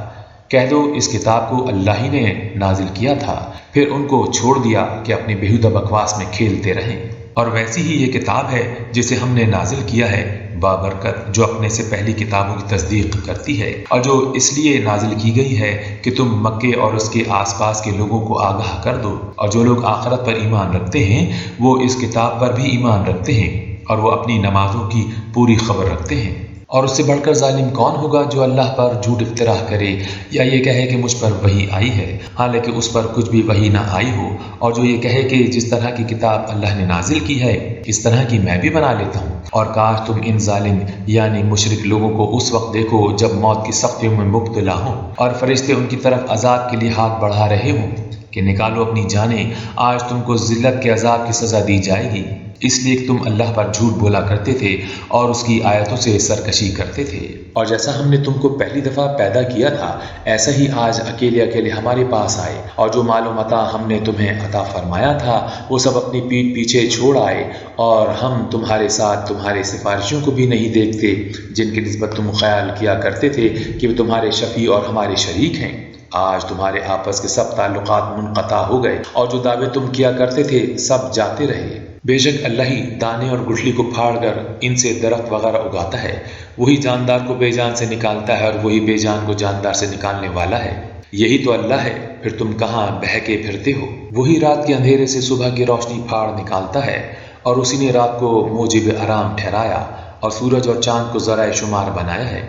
کہہ دو اس کتاب کو اللہ ہی نے نازل کیا تھا، پھر ان کو چھوڑ دیا کہ اپنی بیہودہ بکواس میں کھیلتے رہیں۔ اور ویسی ہی یہ کتاب ہے جسے ہم نے نازل کیا ہے بابرکت، جو اپنے سے پہلی کتابوں کی تصدیق کرتی ہے، اور جو اس لیے نازل کی گئی ہے کہ تم مکے اور اس کے آس پاس کے لوگوں کو آگاہ کر دو، اور جو لوگ آخرت پر ایمان رکھتے ہیں وہ اس کتاب پر بھی ایمان رکھتے ہیں، اور وہ اپنی نمازوں کی پوری خبر رکھتے ہیں۔ اور اس سے بڑھ کر ظالم کون ہوگا جو اللہ پر جھوٹ افتراء کرے یا یہ کہے کہ مجھ پر وحی آئی ہے حالانکہ اس پر کچھ بھی وحی نہ آئی ہو، اور جو یہ کہے کہ جس طرح کی کتاب اللہ نے نازل کی ہے اس طرح کی میں بھی بنا لیتا ہوں۔ اور کاش تم ان ظالم یعنی مشرک لوگوں کو اس وقت دیکھو جب موت کی سختیوں میں مبتلا ہوں اور فرشتے ان کی طرف عذاب کے لیے ہاتھ بڑھا رہے ہوں کہ نکالو اپنی جانیں، آج تم کو ذلت کے عذاب کی سزا دی جائے گی، اس لیے کہ تم اللہ پر جھوٹ بولا کرتے تھے اور اس کی آیتوں سے سرکشی کرتے تھے۔ اور جیسا ہم نے تم کو پہلی دفعہ پیدا کیا تھا ایسا ہی آج اکیلے اکیلے ہمارے پاس آئے، اور جو مال و متاع ہم نے تمہیں عطا فرمایا تھا وہ سب اپنی پیٹھ پیچھے چھوڑ آئے، اور ہم تمہارے ساتھ تمہارے سفارشیوں کو بھی نہیں دیکھتے جن کی نسبت تم خیال کیا کرتے تھے کہ وہ تمہارے شفیع اور ہمارے شریک ہیں۔ آج تمہارے آپس کے سب تعلقات منقطع ہو گئے اور جو دعوے تم کیا کرتے تھے سب جاتے رہے۔ بے شک اللہ ہی دانے اور گٹھلی کو پھاڑ کر ان سے درخت وغیرہ اگاتا ہے، وہی جاندار کو بے جان سے نکالتا ہے اور وہی بے جان کو جاندار سے نکالنے والا ہے۔ یہی تو اللہ ہے، پھر تم کہاں بہکے پھرتے ہو؟ وہی رات کے اندھیرے سے صبح کی روشنی پھاڑ نکالتا ہے، اور اسی نے رات کو موجب آرام ٹھہرایا اور سورج اور چاند کو ذرائع شمار بنایا ہے۔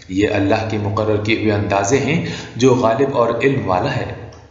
یہ اللہ کے مقرر کیے ہوئے اندازے ہیں جو غالب اور علم والا ہے۔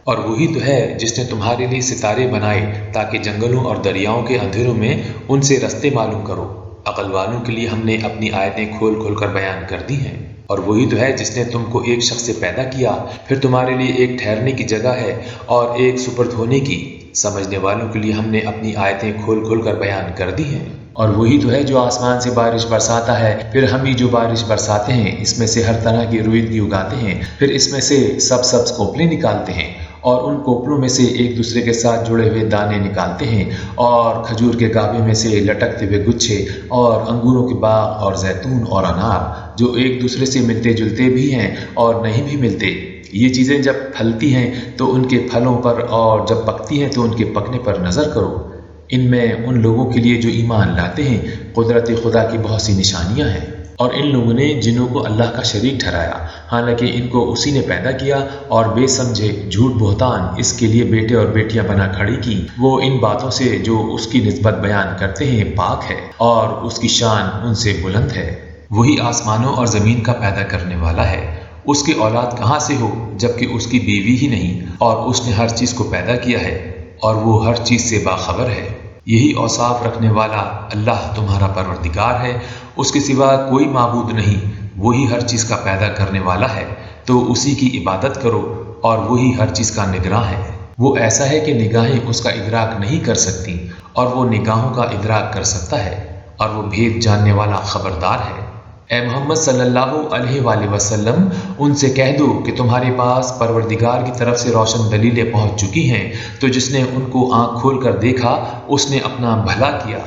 اور وہی تو ہے جس نے تمہارے لیے ستارے بنائے تاکہ جنگلوں اور دریاؤں کے اندھیروں میں ان سے رستے معلوم کرو۔ عقل والوں کے لیے ہم نے اپنی آیتیں کھول کھول کر بیان کر دی ہیں۔ اور وہی تو ہے جس نے تم کو ایک شخص سے پیدا کیا، پھر تمہارے لیے ایک ٹھہرنے کی جگہ ہے اور ایک سپرد ہونے کی۔ سمجھنے والوں کے لیے ہم نے اپنی آیتیں کھول کھول کر بیان کر دی ہیں۔ اور وہی تو ہے جو آسمان سے بارش برساتا ہے، پھر ہم ہی جو بارش برساتے ہیں اس میں سے ہر طرح کی رویدگی اگاتے ہیں، پھر اس میں سے سبز کوپلیں نکالتے ہیں اور ان کوپلوں میں سے ایک دوسرے کے ساتھ جڑے ہوئے دانے نکالتے ہیں، اور کھجور کے گاھے میں سے لٹکتے ہوئے گچھے، اور انگوروں کے باغ اور زیتون اور انار جو ایک دوسرے سے ملتے جلتے بھی ہیں اور نہیں بھی ملتے۔ یہ چیزیں جب پھلتی ہیں تو ان کے پھلوں پر، اور جب پکتی ہیں تو ان کے پکنے پر نظر کرو۔ ان میں ان لوگوں کے لیے جو ایمان لاتے ہیں قدرت خدا کی بہت سی نشانیاں ہیں۔ اور ان لوگوں نے جنوں کو اللہ کا شریک ٹھہرایا حالانکہ ان کو اسی نے پیدا کیا، اور بے سمجھے جھوٹ بہتان اس کے لیے بیٹے اور بیٹیاں بنا کھڑی کی۔ وہ ان باتوں سے جو اس کی نسبت بیان کرتے ہیں پاک ہے، اور اس کی شان ان سے بلند ہے۔ وہی آسمانوں اور زمین کا پیدا کرنے والا ہے، اس کی اولاد کہاں سے ہو جبکہ اس کی بیوی ہی نہیں، اور اس نے ہر چیز کو پیدا کیا ہے اور وہ ہر چیز سے باخبر ہے۔ یہی اوصاف رکھنے والا اللہ تمہارا پروردگار ہے، اس کے سوا کوئی معبود نہیں، وہی ہر چیز کا پیدا کرنے والا ہے، تو اسی کی عبادت کرو، اور وہی ہر چیز کا نگراں ہے۔ وہ ایسا ہے کہ نگاہیں اس کا ادراک نہیں کر سکتی، اور وہ نگاہوں کا ادراک کر سکتا ہے، اور وہ بھید جاننے والا خبردار ہے۔ اے محمد صلی اللہ علیہ وآلہ وسلم ان سے کہہ دو کہ تمہارے پاس پروردگار کی طرف سے روشن دلیلیں پہنچ چکی ہیں، تو جس نے ان کو آنکھ کھول کر دیکھا اس نے اپنا بھلا کیا،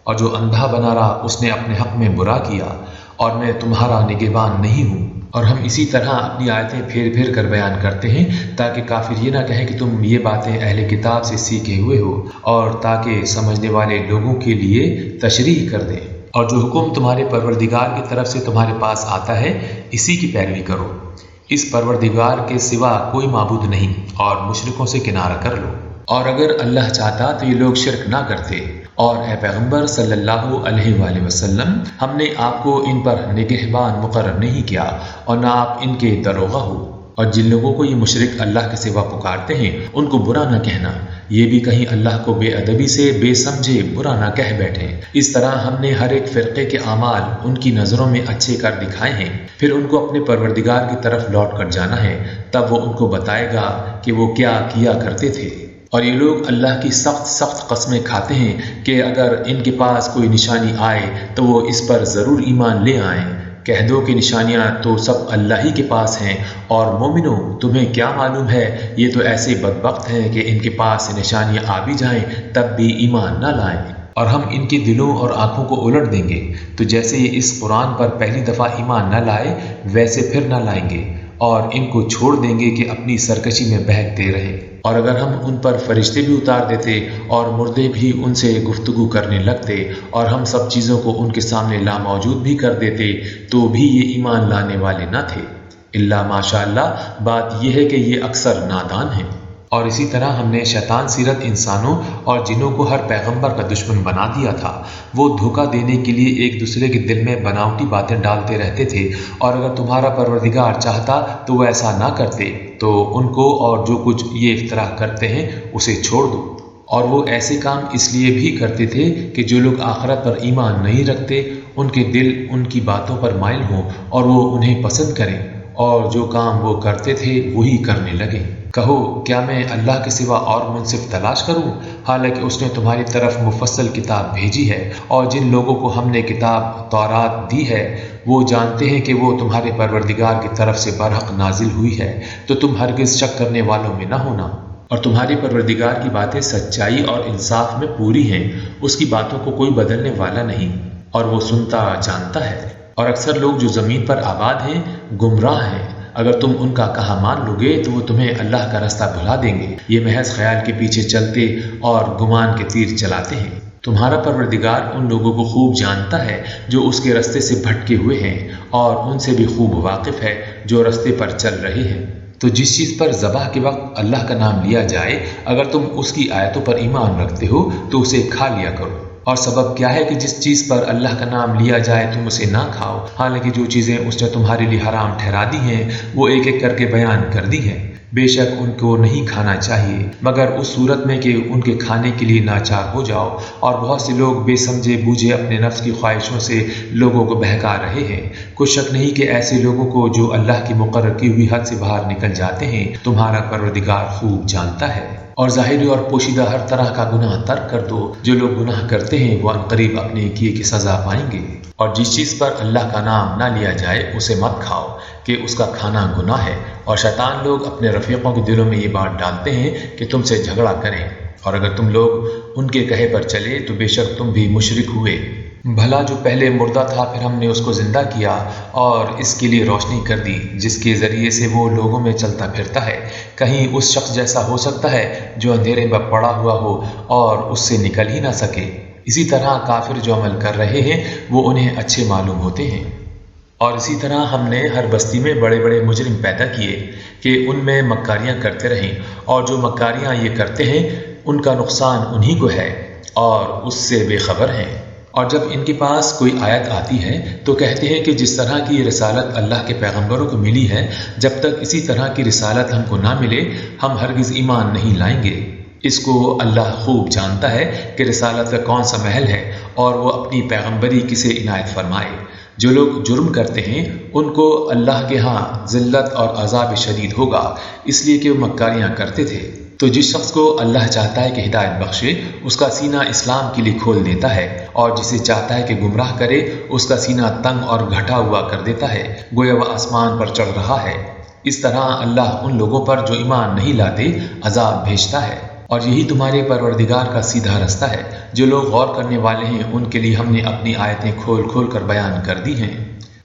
اور جو اندھا بنا رہا اس نے اپنے حق میں برا کیا، اور میں تمہارا نگہبان نہیں ہوں۔ اور ہم اسی طرح اپنی آیتیں پھیر پھیر کر بیان کرتے ہیں تاکہ کافر یہ نہ کہیں کہ تم یہ باتیں اہل کتاب سے سیکھے ہوئے ہو، اور تاکہ سمجھنے والے لوگوں کے لیے تشریح کر دیں۔ اور جو حکم تمہارے پروردگار کی طرف سے تمہارے پاس آتا ہے اسی کی پیروی کرو، اس پروردگار کے سوا کوئی معبود نہیں، اور مشرکوں سے کنارہ کر لو۔ اور اگر اللہ چاہتا تو یہ لوگ شرک نہ کرتے۔ اور اے پیغمبر صلی اللہ علیہ وآلہ وسلم ہم نے آپ کو ان پر نگہبان مقرر نہیں کیا، اور نہ آپ ان کے داروغہ ہو۔ اور جن لوگوں کو یہ مشرک اللہ کے سوا پکارتے ہیں ان کو برا نہ کہنا، یہ بھی کہیں اللہ کو بے ادبی سے بے سمجھے برا نہ کہہ بیٹھیں۔ اس طرح ہم نے ہر ایک فرقے کے اعمال ان کی نظروں میں اچھے کر دکھائے ہیں، پھر ان کو اپنے پروردگار کی طرف لوٹ کر جانا ہے، تب وہ ان کو بتائے گا کہ وہ کیا کیا کرتے تھے۔ اور یہ لوگ اللہ کی سخت سخت قسمیں کھاتے ہیں کہ اگر ان کے پاس کوئی نشانی آئے تو وہ اس پر ضرور ایمان لے آئیں۔ کہہ دو کہ نشانیاں تو سب اللہ ہی کے پاس ہیں، اور مومنوں تمہیں کیا معلوم ہے یہ تو ایسے بدبخت ہیں کہ ان کے پاس نشانیاں آ بھی جائیں تب بھی ایمان نہ لائیں۔ اور ہم ان کے دلوں اور آنکھوں کو الٹ دیں گے، تو جیسے یہ اس قرآن پر پہلی دفعہ ایمان نہ لائے ویسے پھر نہ لائیں گے، اور ان کو چھوڑ دیں گے کہ اپنی سرکشی میں بہکتے رہیں۔ اور اگر ہم ان پر فرشتے بھی اتار دیتے اور مردے بھی ان سے گفتگو کرنے لگتے، اور ہم سب چیزوں کو ان کے سامنے لاموجود بھی کر دیتے، تو بھی یہ ایمان لانے والے نہ تھے۔ الا ماشاء اللہ، بات یہ ہے کہ یہ اکثر نادان ہیں۔ اور اسی طرح ہم نے شیطان سیرت انسانوں اور جنوں کو ہر پیغمبر کا دشمن بنا دیا تھا۔ وہ دھوکہ دینے کے لیے ایک دوسرے کے دل میں بناوٹی باتیں ڈالتے رہتے تھے، اور اگر تمہارا پروردگار چاہتا تو وہ ایسا نہ کرتے، تو ان کو اور جو کچھ یہ افتراء کرتے ہیں اسے چھوڑ دو۔ اور وہ ایسے کام اس لیے بھی کرتے تھے کہ جو لوگ آخرت پر ایمان نہیں رکھتے ان کے دل ان کی باتوں پر مائل ہوں اور وہ انہیں پسند کریں، اور جو کام وہ کرتے تھے وہی کرنے لگے۔ کہو کیا میں اللہ کے سوا اور منصف تلاش کروں، حالانکہ اس نے تمہاری طرف مفصل کتاب بھیجی ہے، اور جن لوگوں کو ہم نے کتاب تورات دی ہے وہ جانتے ہیں کہ وہ تمہارے پروردگار کی طرف سے برحق نازل ہوئی ہے، تو تم ہرگز شک کرنے والوں میں نہ ہونا۔ اور تمہارے پروردگار کی باتیں سچائی اور انصاف میں پوری ہیں، اس کی باتوں کو کوئی بدلنے والا نہیں، اور وہ سنتا جانتا ہے۔ اور اکثر لوگ جو زمین پر آباد ہیں گمراہ ہیں، اگر تم ان کا کہا مان لو گے تو وہ تمہیں اللہ کا راستہ بھلا دیں گے، یہ محض خیال کے پیچھے چلتے اور گمان کے تیر چلاتے ہیں۔ تمہارا پروردگار ان لوگوں کو خوب جانتا ہے جو اس کے راستے سے بھٹکے ہوئے ہیں، اور ان سے بھی خوب واقف ہے جو راستے پر چل رہے ہیں۔ تو جس چیز پر ذبح کے وقت اللہ کا نام لیا جائے، اگر تم اس کی آیتوں پر ایمان رکھتے ہو تو اسے کھا لیا کرو۔ اور سبب کیا ہے کہ جس چیز پر اللہ کا نام لیا جائے تم اسے نہ کھاؤ، حالانکہ جو چیزیں اس نے تمہارے لیے حرام ٹھہرا دی ہیں وہ ایک ایک کر کے بیان کر دی ہیں۔ بے شک ان کو نہیں کھانا چاہیے مگر اس صورت میں کہ ان کے کھانے کے لیے ناچار ہو جاؤ، اور بہت سے لوگ بے سمجھے بوجھے اپنے نفس کی خواہشوں سے لوگوں کو بہکا رہے ہیں۔ کوئی شک نہیں کہ ایسے لوگوں کو جو اللہ کی مقرر کی ہوئی حد سے باہر نکل جاتے ہیں تمہارا پروردگار خوب جانتا ہے۔ اور ظاہری اور پوشیدہ ہر طرح کا گناہ ترک کر دو، جو لوگ گناہ کرتے ہیں وہ عنقریب اپنے کیے کی سزا پائیں گے۔ اور جس چیز پر اللہ کا نام نہ لیا جائے اسے مت کھاؤ کہ اس کا کھانا گناہ ہے، اور شیطان لوگ اپنے رفیقوں کے دلوں میں یہ بات ڈالتے ہیں کہ تم سے جھگڑا کریں، اور اگر تم لوگ ان کے کہے پر چلے تو بے شک تم بھی مشرک ہوئے۔ بھلا جو پہلے مردہ تھا پھر ہم نے اس کو زندہ کیا اور اس کے لیے روشنی کر دی جس کے ذریعے سے وہ لوگوں میں چلتا پھرتا ہے، کہیں اس شخص جیسا ہو سکتا ہے جو اندھیرے میں پڑا ہوا ہو اور اس سے نکل ہی نہ سکے۔ اسی طرح کافر جو عمل کر رہے ہیں وہ انہیں اچھے معلوم ہوتے ہیں۔ اور اسی طرح ہم نے ہر بستی میں بڑے بڑے مجرم پیدا کیے کہ ان میں مکاریاں کرتے رہیں، اور جو مکاریاں یہ کرتے ہیں ان کا نقصان انہی کو ہے اور اس سے بے خبر ہیں۔ اور جب ان کے پاس کوئی آیت آتی ہے تو کہتے ہیں کہ جس طرح کی رسالت اللہ کے پیغمبروں کو ملی ہے، جب تک اسی طرح کی رسالت ہم کو نہ ملے ہم ہرگز ایمان نہیں لائیں گے۔ اس کو اللہ خوب جانتا ہے کہ رسالت کا کون سا محل ہے اور وہ اپنی پیغمبری کسے عنایت فرمائے۔ جو لوگ جرم کرتے ہیں ان کو اللہ کے ہاں ذلت اور عذاب شدید ہوگا، اس لیے کہ وہ مکاریاں کرتے تھے۔ تو جس شخص کو اللہ چاہتا ہے کہ ہدایت بخشے اس کا سینہ اسلام کے لیے کھول دیتا ہے، اور جسے چاہتا ہے کہ گمراہ کرے اس کا سینہ تنگ اور گھٹا ہوا کر دیتا ہے، گویا وہ آسمان پر چڑھ رہا ہے۔ اس طرح اللہ ان لوگوں پر جو ایمان نہیں لاتے عذاب بھیجتا ہے۔ اور یہی تمہارے پروردگار کا سیدھا راستہ ہے۔ جو لوگ غور کرنے والے ہیں ان کے لیے ہم نے اپنی آیتیں کھول کھول کر بیان کر دی ہیں۔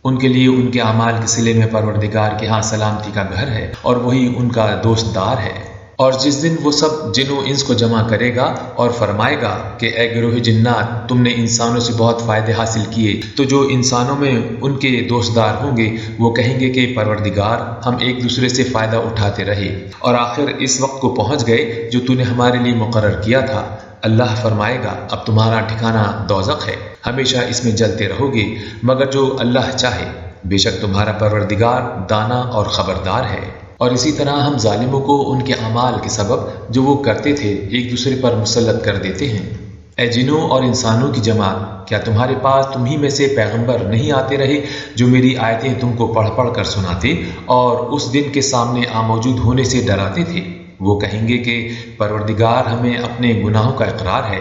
ان کے لیے ان کے اعمال کے صلے میں پروردگار کے ہاں سلامتی کا گھر ہے، اور وہی ان کا دوست دار ہے۔ اور جس دن وہ سب جن و انس کو جمع کرے گا اور فرمائے گا کہ اے گروہ جنات تم نے انسانوں سے بہت فائدے حاصل کیے، تو جو انسانوں میں ان کے دوست دار ہوں گے وہ کہیں گے کہ پروردگار ہم ایک دوسرے سے فائدہ اٹھاتے رہے اور آخر اس وقت کو پہنچ گئے جو تو نے ہمارے لیے مقرر کیا تھا۔ اللہ فرمائے گا اب تمہارا ٹھکانہ دوزخ ہے، ہمیشہ اس میں جلتے رہو گے مگر جو اللہ چاہے، بے شک تمہارا پروردگار دانا اور خبردار ہے۔ اور اسی طرح ہم ظالموں کو ان کے اعمال کے سبب جو وہ کرتے تھے ایک دوسرے پر مسلط کر دیتے ہیں۔ اے جنوں اور انسانوں کی جماعت، کیا تمہارے پاس تمہی میں سے پیغمبر نہیں آتے رہے جو میری آیتیں تم کو پڑھ پڑھ کر سناتے اور اس دن کے سامنے موجود ہونے سے ڈراتے تھے؟ وہ کہیں گے کہ پروردگار ہمیں اپنے گناہوں کا اقرار ہے۔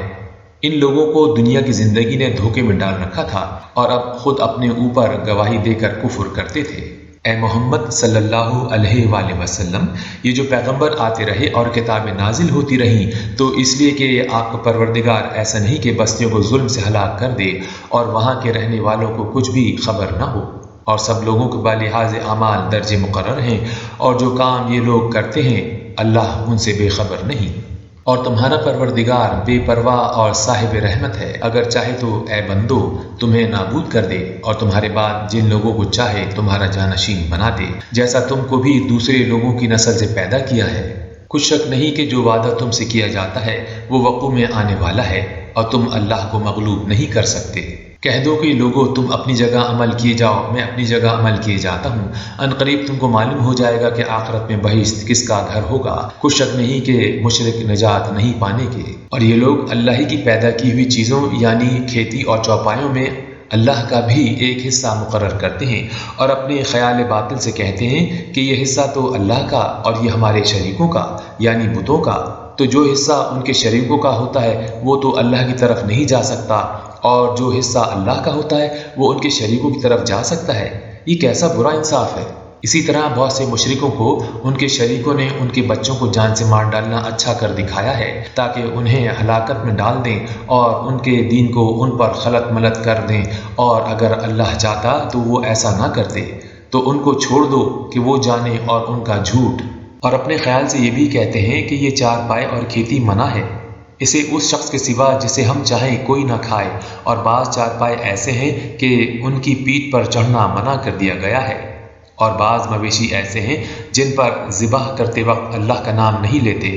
ان لوگوں کو دنیا کی زندگی نے دھوکے میں ڈال رکھا تھا اور اب خود اپنے اوپر گواہی دے کر کفر کرتے تھے۔ اے محمد صلی اللہ علیہ وآلہ وسلم، یہ جو پیغمبر آتے رہے اور کتابیں نازل ہوتی رہیں تو اس لیے کہ آپ کا پروردگار ایسا نہیں کہ بستیوں کو ظلم سے ہلاک کر دے اور وہاں کے رہنے والوں کو کچھ بھی خبر نہ ہو، اور سب لوگوں کے بلحاظ اعمال درجے مقرر ہیں، اور جو کام یہ لوگ کرتے ہیں اللہ ان سے بے خبر نہیں۔ اور تمہارا پروردگار بے پرواہ اور صاحب رحمت ہے، اگر چاہے تو اے بندو تمہیں نابود کر دے اور تمہارے بعد جن لوگوں کو چاہے تمہارا جانشین بنا دے، جیسا تم کو بھی دوسرے لوگوں کی نسل سے پیدا کیا ہے۔ کچھ شک نہیں کہ جو وعدہ تم سے کیا جاتا ہے وہ وقوع میں آنے والا ہے اور تم اللہ کو مغلوب نہیں کر سکتے۔ کہہ دو کہ لوگو تم اپنی جگہ عمل کیے جاؤ، میں اپنی جگہ عمل کیے جاتا ہوں، ان قریب تم کو معلوم ہو جائے گا کہ آخرت میں بہشت کس کا گھر ہوگا۔ کچھ شک نہیں کہ مشرک نجات نہیں پانے کے، اور یہ لوگ اللہ ہی کی پیدا کی ہوئی چیزوں یعنی کھیتی اور چوپایوں میں اللہ کا بھی ایک حصہ مقرر کرتے ہیں اور اپنے خیال باطل سے کہتے ہیں کہ یہ حصہ تو اللہ کا اور یہ ہمارے شریکوں کا یعنی بتوں کا، تو جو حصہ ان کے شریکوں کا ہوتا ہے وہ تو اللہ کی طرف نہیں جا سکتا، اور جو حصہ اللہ کا ہوتا ہے وہ ان کے شریکوں کی طرف جا سکتا ہے۔ یہ کیسا برا انصاف ہے۔ اسی طرح بہت سے مشرکوں کو ان کے شریکوں نے ان کے بچوں کو جان سے مار ڈالنا اچھا کر دکھایا ہے تاکہ انہیں ہلاکت میں ڈال دیں اور ان کے دین کو ان پر خلط ملط کر دیں، اور اگر اللہ چاہتا تو وہ ایسا نہ کرتے۔ تو ان کو چھوڑ دو کہ وہ جانے اور ان کا جھوٹ، اور اپنے خیال سے یہ بھی کہتے ہیں کہ یہ چارپائے اور کھیتی منع ہے، اسے اس شخص کے سوا جسے ہم چاہیں کوئی نہ کھائے، اور بعض چارپائے ایسے ہیں کہ ان کی پیٹھ پر چڑھنا منع کر دیا گیا ہے، اور بعض مویشی ایسے ہیں جن پر ذبح کرتے وقت اللہ کا نام نہیں لیتے،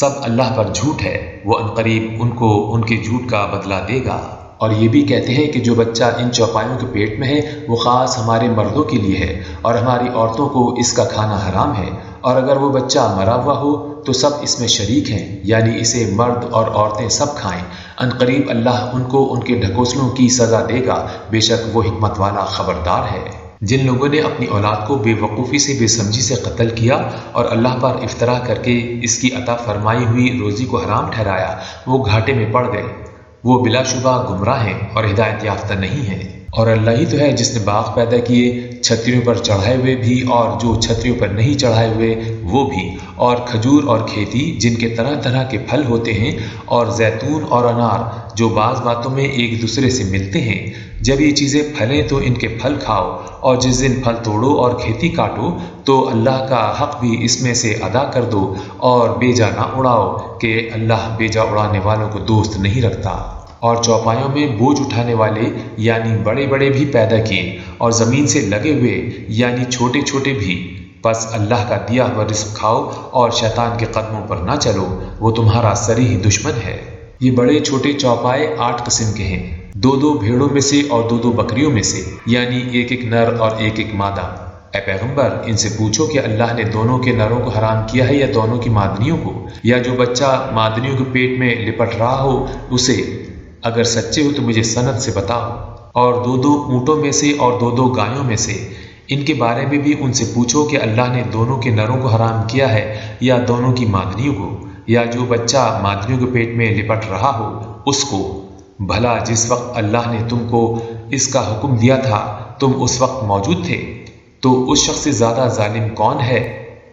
سب اللہ پر جھوٹ ہے، وہ عنقریب ان کو ان کے جھوٹ کا بدلہ دے گا۔ اور یہ بھی کہتے ہیں کہ جو بچہ ان چوپایوں کے پیٹ میں ہے وہ خاص ہمارے مردوں کے لیے ہے اور ہماری عورتوں کو اس کا کھانا حرام ہے، اور اگر وہ بچہ مرا ہوا ہو تو سب اس میں شریک ہیں، یعنی اسے مرد اور عورتیں سب کھائیں۔ عنقریب اللہ ان کو ان کے ڈھکوسلوں کی سزا دے گا، بے شک وہ حکمت والا خبردار ہے۔ جن لوگوں نے اپنی اولاد کو بے وقوفی سے بے سمجھی سے قتل کیا اور اللہ پر افطرا کر کے اس کی عطا فرمائی ہوئی روزی کو حرام ٹھہرایا، وہ گھاٹے میں پڑ گئے، وہ بلا شبہ گمراہ ہیں اور ہدایت یافتہ نہیں ہیں۔ اور اللہ ہی تو ہے جس نے باغ پیدا کیے، چھتریوں پر چڑھائے ہوئے بھی اور جو چھتریوں پر نہیں چڑھائے ہوئے وہ بھی، اور کھجور اور کھیتی جن کے طرح طرح کے پھل ہوتے ہیں، اور زیتون اور انار جو بعض باتوں میں ایک دوسرے سے ملتے ہیں۔ جب یہ چیزیں پھلیں تو ان کے پھل کھاؤ، اور جس دن پھل توڑو اور کھیتی کاٹو تو اللہ کا حق بھی اس میں سے ادا کر دو، اور بیجا نہ اڑاؤ کہ اللہ بیجا اڑانے والوں کو دوست نہیں رکھتا۔ اور چوپایوں میں بوجھ اٹھانے والے یعنی بڑے بڑے بھی پیدا کیے، اور زمین سے لگے ہوئے یعنی چھوٹے چھوٹے بھی، پس اللہ کا دیا ہوا رزق کھاؤ اور شیطان کے قدموں پر نہ چلو، وہ تمہارا صریح دشمن ہے۔ یہ بڑے چھوٹے چوپائے 8 قسم کے ہیں، 2 بھیڑوں میں سے اور 2 بکریوں میں سے، یعنی ایک نر اور ایک مادہ۔ اے پیغمبر ان سے پوچھو کہ اللہ نے دونوں کے نروں کو حرام کیا ہے یا دونوں کی مادنیوں کو، یا جو بچہ مادنیوں کے پیٹ میں لپٹ رہا ہو اسے؟ اگر سچے ہو تو مجھے سند سے بتاؤ۔ اور 2 اونٹوں میں سے اور 2 گایوں میں سے، ان کے بارے میں بھی ان سے پوچھو کہ اللہ نے دونوں کے نروں کو حرام کیا ہے یا دونوں کی مادنیوں کو، یا جو بچہ مادنیوں کے پیٹ میں لپٹ رہا ہو اس کو۔ بھلا جس وقت اللہ نے تم کو اس کا حکم دیا تھا تم اس وقت موجود تھے؟ تو اس شخص سے زیادہ ظالم کون ہے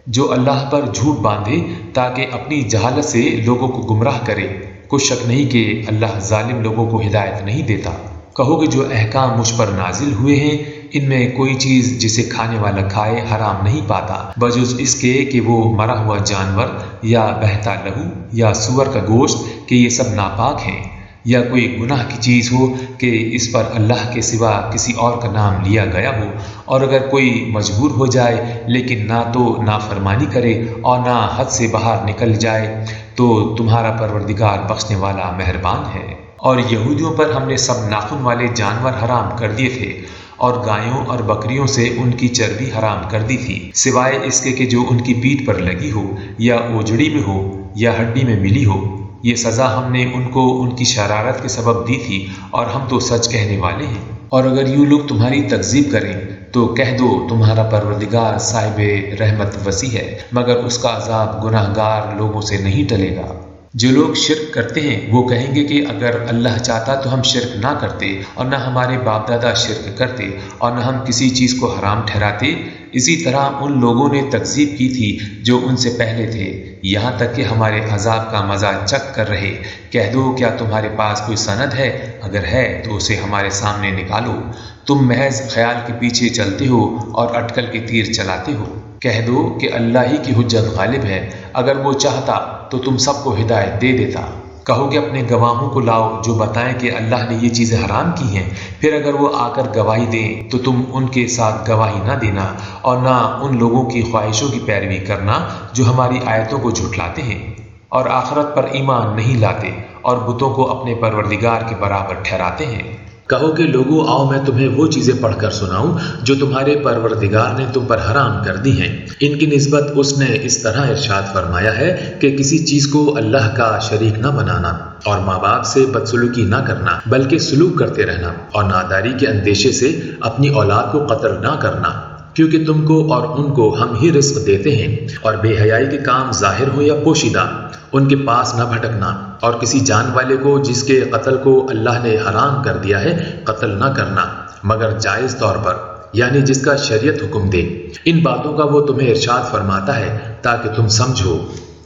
جو اللہ پر جھوٹ باندھے تاکہ اپنی جہالت سے لوگوں کو گمراہ کرے؟ کچھ شک نہیں کہ اللہ ظالم لوگوں کو ہدایت نہیں دیتا۔ کہو کہ جو احکام مجھ پر نازل ہوئے ہیں ان میں کوئی چیز جسے کھانے والا کھائے حرام نہیں پاتا بجز اس کے کہ وہ مرا ہوا جانور یا بہتا لہو یا سور کا گوشت، کہ یہ سب ناپاک ہیں، یا کوئی گناہ کی چیز ہو کہ اس پر اللہ کے سوا کسی اور کا نام لیا گیا ہو، اور اگر کوئی مجبور ہو جائے لیکن نہ تو نافرمانی کرے اور نہ حد سے باہر نکل جائے تو تمہارا پروردگار بخشنے والا مہربان ہے۔ اور یہودیوں پر ہم نے سب ناخن والے جانور حرام کر دیے تھے، اور گایوں اور بکریوں سے ان کی چربی حرام کر دی تھی، سوائے اس کے کہ جو ان کی پیٹھ پر لگی ہو یا اوجڑی میں ہو یا ہڈی میں ملی ہو۔ یہ سزا ہم نے ان کو ان کی شرارت کے سبب دی تھی، اور ہم تو سچ کہنے والے ہیں۔ اور اگر یوں لوگ تمہاری تکذیب کریں تو کہہ دو تمہارا پروردگار صاحب رحمت وسیع ہے، مگر اس کا عذاب گناہ گار لوگوں سے نہیں ٹلے گا۔ جو لوگ شرک کرتے ہیں وہ کہیں گے کہ اگر اللہ چاہتا تو ہم شرک نہ کرتے، اور نہ ہمارے باپ دادا شرک کرتے، اور نہ ہم کسی چیز کو حرام ٹھہراتے۔ اسی طرح ان لوگوں نے تکذیب کی تھی جو ان سے پہلے تھے، یہاں تک کہ ہمارے عذاب کا مزہ چکھ کر رہے۔ کہہ دو کیا تمہارے پاس کوئی سند ہے؟ اگر ہے تو اسے ہمارے سامنے نکالو۔ تم محض خیال کے پیچھے چلتے ہو اور اٹکل کے تیر چلاتے ہو۔ کہہ دو کہ اللہ ہی کی حجت غالب ہے، اگر وہ چاہتا تو تم سب کو ہدایت دے دیتا۔ کہو کہ اپنے گواہوں کو لاؤ جو بتائیں کہ اللہ نے یہ چیزیں حرام کی ہیں، پھر اگر وہ آ کر گواہی دیں تو تم ان کے ساتھ گواہی نہ دینا اور نہ ان لوگوں کی خواہشوں کی پیروی کرنا جو ہماری آیتوں کو جھٹلاتے ہیں اور آخرت پر ایمان نہیں لاتے اور بتوں کو اپنے پروردگار کے برابر ٹھہراتے ہیں۔ کہو کہ لوگوں آؤ میں تمہیں وہ چیزیں پڑھ کر سناؤں جو تمہارے پروردگار نے تم پر حرام کر دی ہیں۔ ان کی نسبت اس نے اس طرح ارشاد فرمایا ہے کہ کسی چیز کو اللہ کا شریک نہ بنانا اور ماں باپ سے بدسلوکی نہ کرنا بلکہ سلوک کرتے رہنا اور ناداری کے اندیشے سے اپنی اولاد کو قتل نہ کرنا، کیونکہ تم کو اور ان کو ہم ہی رزق دیتے ہیں، اور بے حیائی کے کام ظاہر ہو یا پوشیدہ ان کے پاس نہ بھٹکنا، اور کسی جان والے کو جس کے قتل کو اللہ نے حرام کر دیا ہے قتل نہ کرنا مگر جائز طور پر، یعنی جس کا شریعت حکم دے۔ ان باتوں کا وہ تمہیں ارشاد فرماتا ہے تاکہ تم سمجھو۔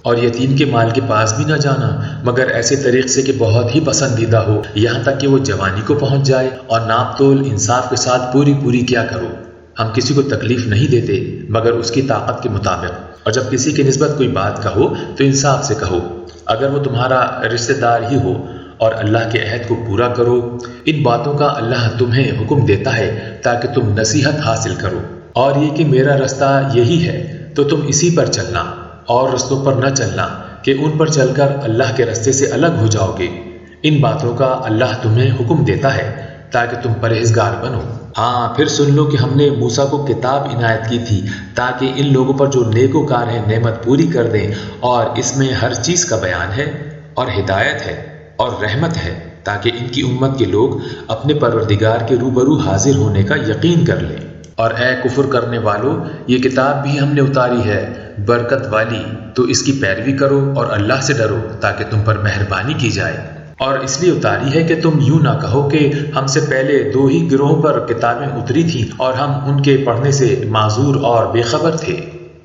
اور یتیم کے مال کے پاس بھی نہ جانا مگر ایسے طریق سے کہ بہت ہی پسندیدہ ہو، یہاں تک کہ وہ جوانی کو پہنچ جائے، اور ناپ تول انصاف کے ساتھ پوری کیا کرو۔ ہم کسی کو تکلیف نہیں دیتے مگر اس کی طاقت کے مطابق، اور جب کسی کی نسبت کوئی بات کہو تو انصاف سے کہو، اگر وہ تمہارا رشتہ دار ہی ہو، اور اللہ کے عہد کو پورا کرو۔ ان باتوں کا اللہ تمہیں حکم دیتا ہے تاکہ تم نصیحت حاصل کرو، اور یہ کہ میرا رستہ یہی ہے تو تم اسی پر چلنا، اور رستوں پر نہ چلنا کہ ان پر چل کر اللہ کے رستے سے الگ ہو جاؤ گے۔ ان باتوں کا اللہ تمہیں حکم دیتا ہے تاکہ تم پرہیزگار بنو۔ ہاں پھر سن لو کہ ہم نے موسیٰ کو کتاب عنایت کی تھی تاکہ ان لوگوں پر جو نیکوکار ہیں نعمت پوری کر دیں، اور اس میں ہر چیز کا بیان ہے اور ہدایت ہے اور رحمت ہے، تاکہ ان کی امت کے لوگ اپنے پروردگار کے روبرو حاضر ہونے کا یقین کر لیں۔ اور اے کفر کرنے والو، یہ کتاب بھی ہم نے اتاری ہے برکت والی، تو اس کی پیروی کرو اور اللہ سے ڈرو تاکہ تم پر مہربانی کی جائے۔ اور اس لیے اتاری ہے کہ تم یوں نہ کہو کہ ہم سے پہلے 2 ہی گروہوں پر کتابیں اتری تھیں اور ہم ان کے پڑھنے سے معذور اور بے خبر تھے،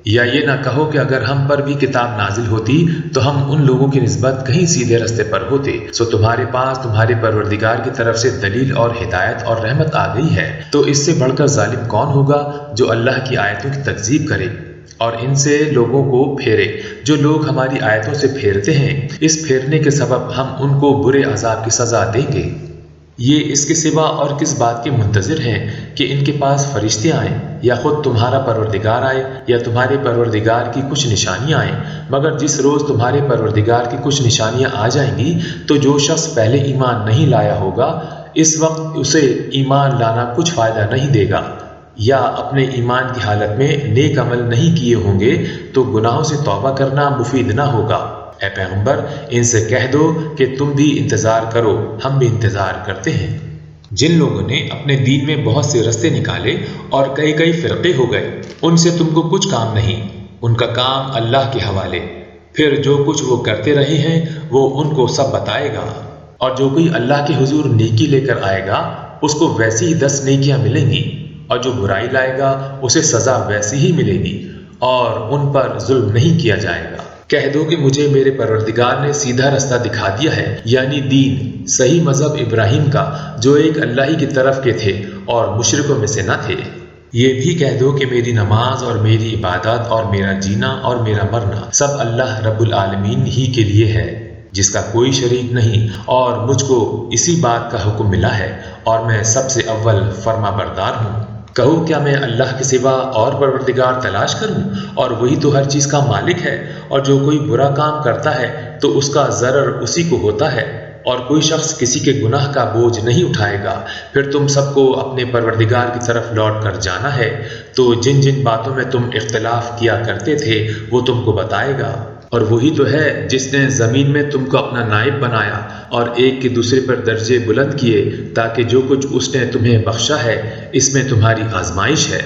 یا یہ نہ کہو کہ اگر ہم پر بھی کتاب نازل ہوتی تو ہم ان لوگوں کی نسبت کہیں سیدھے رستے پر ہوتے۔ سو تمہارے پاس تمہارے پروردگار کی طرف سے دلیل اور ہدایت اور رحمت آ گئی ہے، تو اس سے بڑھ کر ظالم کون ہوگا جو اللہ کی آیتوں کی تکذیب کرے اور ان سے لوگوں کو پھیرے۔ جو لوگ ہماری آیتوں سے پھیرتے ہیں، اس پھیرنے کے سبب ہم ان کو برے عذاب کی سزا دیں گے۔ یہ اس کے سوا اور کس بات کے منتظر ہیں کہ ان کے پاس فرشتے آئیں، یا خود تمہارا پروردگار آئے، یا تمہارے پروردگار کی کچھ نشانیاں آئیں، مگر جس روز تمہارے پروردگار کی کچھ نشانیاں آ جائیں گی تو جو شخص پہلے ایمان نہیں لایا ہوگا اس وقت اسے ایمان لانا کچھ فائدہ نہیں دے گا، یا اپنے ایمان کی حالت میں نیک عمل نہیں کیے ہوں گے تو گناہوں سے توبہ کرنا مفید نہ ہوگا۔ اے پیغمبر ان سے کہہ دو کہ تم بھی انتظار کرو، ہم بھی انتظار کرتے ہیں۔ جن لوگوں نے اپنے دین میں بہت سے رستے نکالے اور کئی فرقے ہو گئے، ان سے تم کو کچھ کام نہیں، ان کا کام اللہ کے حوالے، پھر جو کچھ وہ کرتے رہے ہیں وہ ان کو سب بتائے گا۔ اور جو کوئی اللہ کے حضور نیکی لے کر آئے گا اس کو ویسی ہی 10 نیکیاں ملیں گی، اور جو برائی لائے گا اسے سزا ویسی ہی ملے گی، اور ان پر ظلم نہیں کیا جائے گا۔ کہہ دو کہ مجھے میرے پروردگار نے سیدھا رستہ دکھا دیا ہے، یعنی دین، صحیح مذہب ابراہیم کا جو ایک اللہ ہی کی طرف کے تھے اور مشرکوں میں سے نہ تھے۔ یہ بھی کہہ دو کہ میری نماز اور میری عبادت اور میرا جینا اور میرا مرنا سب اللہ رب العالمین ہی کے لیے ہے، جس کا کوئی شریک نہیں، اور مجھ کو اسی بات کا حکم ملا ہے اور میں سب سے اول فرما بردار ہوں۔ کہو کیا میں اللہ کے سوا اور پروردگار تلاش کروں، اور وہی تو ہر چیز کا مالک ہے، اور جو کوئی برا کام کرتا ہے تو اس کا ضرر اسی کو ہوتا ہے، اور کوئی شخص کسی کے گناہ کا بوجھ نہیں اٹھائے گا۔ پھر تم سب کو اپنے پروردگار کی طرف لوٹ کر جانا ہے، تو جن جن باتوں میں تم اختلاف کیا کرتے تھے وہ تم کو بتائے گا۔ اور وہی تو ہے جس نے زمین میں تم کو اپنا نائب بنایا اور ایک کے دوسرے پر درجے بلند کیے تاکہ جو کچھ اس نے تمہیں بخشا ہے اس میں تمہاری آزمائش ہے۔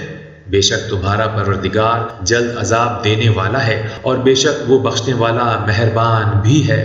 بے شک تمہارا پروردگار جلد عذاب دینے والا ہے، اور بے شک وہ بخشنے والا مہربان بھی ہے۔